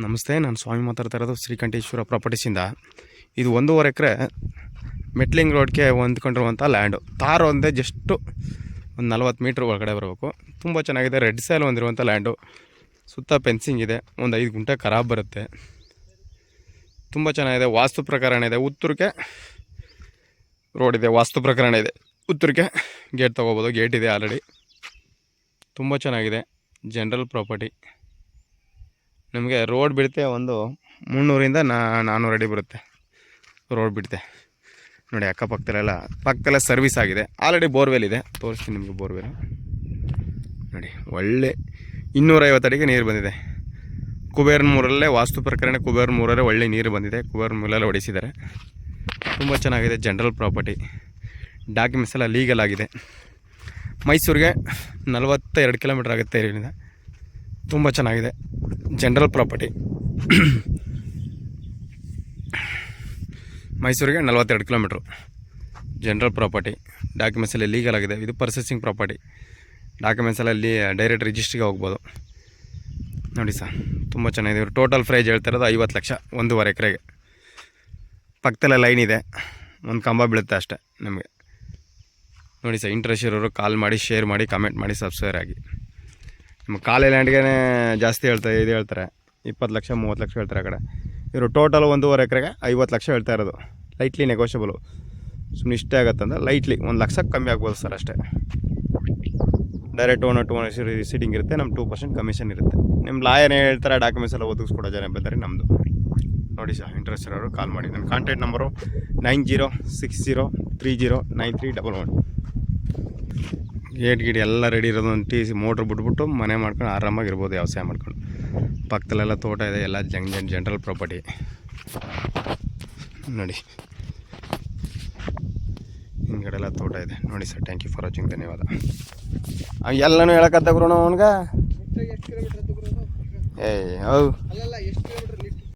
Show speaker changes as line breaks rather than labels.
ನಮಸ್ತೆ, ನಾನು ಸ್ವಾಮಿ ಮಾತಾಡ್ತಾ ಇರೋದು ಶ್ರೀಕಂಠೇಶ್ವರ ಪ್ರಾಪರ್ಟೀಸಿಂದ. ಇದು 1.5 ಎಕರೆ ಮೆಟ್ಲಿಂಗ್ ರೋಡ್ಗೆ ಹೊಂದ್ಕೊಂಡಿರುವಂಥ ಲ್ಯಾಂಡು. ತಾರು ಒಂದೇ ಜಸ್ಟು ಒಂದು 40 ಮೀಟ್ರ್ ಒಳಗಡೆ ಬರಬೇಕು. ತುಂಬ ಚೆನ್ನಾಗಿದೆ. ರೆಡ್ ಸೈಲ್ ಹೊಂದಿರುವಂಥ ಲ್ಯಾಂಡು. ಸುತ್ತ ಫೆನ್ಸಿಂಗ್ ಇದೆ. ಒಂದು 5 ಗುಂಟೆ ಖರಾಬ್ ಬರುತ್ತೆ. ತುಂಬ ಚೆನ್ನಾಗಿದೆ. ವಾಸ್ತು ಪ್ರಕರಣ ಇದೆ. ಉತ್ತರಕ್ಕೆ ರೋಡ್ ಇದೆ, ವಾಸ್ತು ಪ್ರಕರಣ ಇದೆ. ಉತ್ತರಕ್ಕೆ ಗೇಟ್ ತೊಗೋಬೋದು. ಗೇಟ್ ಇದೆ ಆಲ್ರೆಡಿ. ತುಂಬ ಚೆನ್ನಾಗಿದೆ. General property. ನಮಗೆ ರೋಡ್ ಬಿಡುತ್ತೆ ಒಂದು 300ರಿಂದ 400 ಅಡಿ ಬರುತ್ತೆ. ರೋಡ್ ಬಿಡುತ್ತೆ ನೋಡಿ. ಪಕ್ಕದಲ್ಲೇ ಸರ್ವಿಸ್ ಆಗಿದೆ. ಆಲ್ರೆಡಿ ಬೋರ್ವೆಲ್ ಇದೆ. ತೋರಿಸ್ತೀನಿ ನಿಮಗೆ ಬೋರ್ವೆಲ್ ನೋಡಿ. ಒಳ್ಳೆ 250 ಅಡಿಗೆ ನೀರು ಬಂದಿದೆ. ಕುಬೇರನ ಮೂರಲ್ಲೇ ವಾಸ್ತು ಪ್ರಕರಣ. ಕುಬೇರನ ಮೂರಲ್ಲೇ ಒಳ್ಳೆ ನೀರು ಬಂದಿದೆ. ಕುಬೇರನ ಮೂರಲ್ಲೇ ಹೊಡಿಸಿದ್ದಾರೆ. ತುಂಬ ಚೆನ್ನಾಗಿದೆ. General property. ಡಾಕ್ಯುಮೆಂಟ್ಸ್ ಎಲ್ಲ ಲೀಗಲ್ ಆಗಿದೆ. ಮೈಸೂರಿಗೆ 42 ಕಿಲೋಮೀಟ್ರ್ ಆಗುತ್ತೆ ಇಲ್ಲಿಂದ. ತುಂಬ ಚೆನ್ನಾಗಿದೆ. General property. ಮೈಸೂರಿಗೆ 42 ಕಿಲೋಮೀಟ್ರು. General property. ಡಾಕ್ಯುಮೆಂಟ್ಸ್ ಎಲ್ಲ ಲೀಗಲ್ ಆಗಿದೆ. ಇದು ಪರ್ಸೆಸಿಂಗ್ ಪ್ರಾಪರ್ಟಿ. ಡಾಕ್ಯುಮೆಂಟ್ಸ್ ಎಲ್ಲ ಅಲ್ಲಿ ಡೈರೆಕ್ಟ್ ರಿಜಿಸ್ಟ್ರಿಗೆ ಹೋಗ್ಬೋದು ನೋಡಿ ಸರ್. ತುಂಬ ಚೆನ್ನಾಗಿದೆ. ಇವರು ಟೋಟಲ್ ಪ್ರೈಸ್ ಹೇಳ್ತಾ ಇರೋದು 50 ಲಕ್ಷ 1.5 ಎಕರೆಗೆ. ಪಕ್ಕದಲ್ಲೇ ಲೈನ್ ಇದೆ. ಒಂದು ಕಂಬ ಬೀಳುತ್ತೆ ಅಷ್ಟೇ ನಮಗೆ ನೋಡಿ ಸರ್. ಇಂಟ್ರೆಸ್ಟ್ ಇರೋರು ಕಾಲ್ ಮಾಡಿ, ಶೇರ್ ಮಾಡಿ, ಕಮೆಂಟ್ ಮಾಡಿ, ಸಬ್ಸ್ಕ್ರೈಬ್ ಆಗಿ. ನಮ್ಮ ಕಾಲೇ ಲ್ಯಾಂಡ್ಗೆ ಜಾಸ್ತಿ ಹೇಳ್ತಾರೆ 20 ಲಕ್ಷ 30 ಲಕ್ಷ ಹೇಳ್ತಾರೆ ಆ ಕಡೆ. ಇವರು ಟೋಟಲ್ 1.5 ಎಕರೆಗೆ 50 ಲಕ್ಷ ಹೇಳ್ತಾ ಇರೋದು. ಲೈಟ್ಲಿ ನೆಗೋಷಿಯಬಲು. ಸುಮ್ಮನೆ ಇಷ್ಟೇ ಆಗುತ್ತಂದ್ರೆ ಲೈಟ್ಲಿ 1 ಲಕ್ಷ ಕಮ್ಮಿ ಆಗ್ಬೋದು ಸರ್ ಅಷ್ಟೇ. Direct owner to owner seating ಇರುತ್ತೆ. ನಮ್ಮ 2% ಕಮಿಷನ್ ಇರುತ್ತೆ. ನಿಮ್ಮ ಲಾಯರ್ ಹೇಳ್ತಾರೆ ಡಾಕ್ಯುಮೆಂಟ್ಸ್ ಎಲ್ಲ ಒದಗಿಸ್ಕೊಡೋ ಜನ ಬಂದರೆ ನಮ್ಮದು ನೋಡಿ ಸರ್. ಇಂಟ್ರೆಸ್ಟ್ ಇರೋರು ಕಾಲ್ ಮಾಡಿ. ನನ್ನ ಕಾಂಟ್ಯಾಕ್ಟ್ ನಂಬರು 9060309311. ಗೇಟ್ ಎಲ್ಲ ರೆಡಿ ಇರೋದು. ಒಂದು ಟಿ ಸಿ ಮೋಟ್ರ್ ಬಿಟ್ಬಿಟ್ಟು ಮನೆ ಮಾಡ್ಕೊಂಡು ಆರಾಮಾಗಿರ್ಬೋದು. ವ್ಯವಸಾಯ ಮಾಡ್ಕೊಂಡು. ಪಕ್ಕದಲ್ಲೆಲ್ಲ ತೋಟ ಇದೆ. ಎಲ್ಲ ಜನರಲ್ ಪ್ರಾಪರ್ಟಿ ನೋಡಿ. ಹಿಂದ್ಗಡೆ ಎಲ್ಲ ತೋಟ ಇದೆ ನೋಡಿ sir. Thank you for watching. ಧನ್ಯವಾದ. ಎಲ್ಲನೂ ಹೇಳಕತ್ತ ಗುರು ಅವನ್ಗೆ. ಹೌದು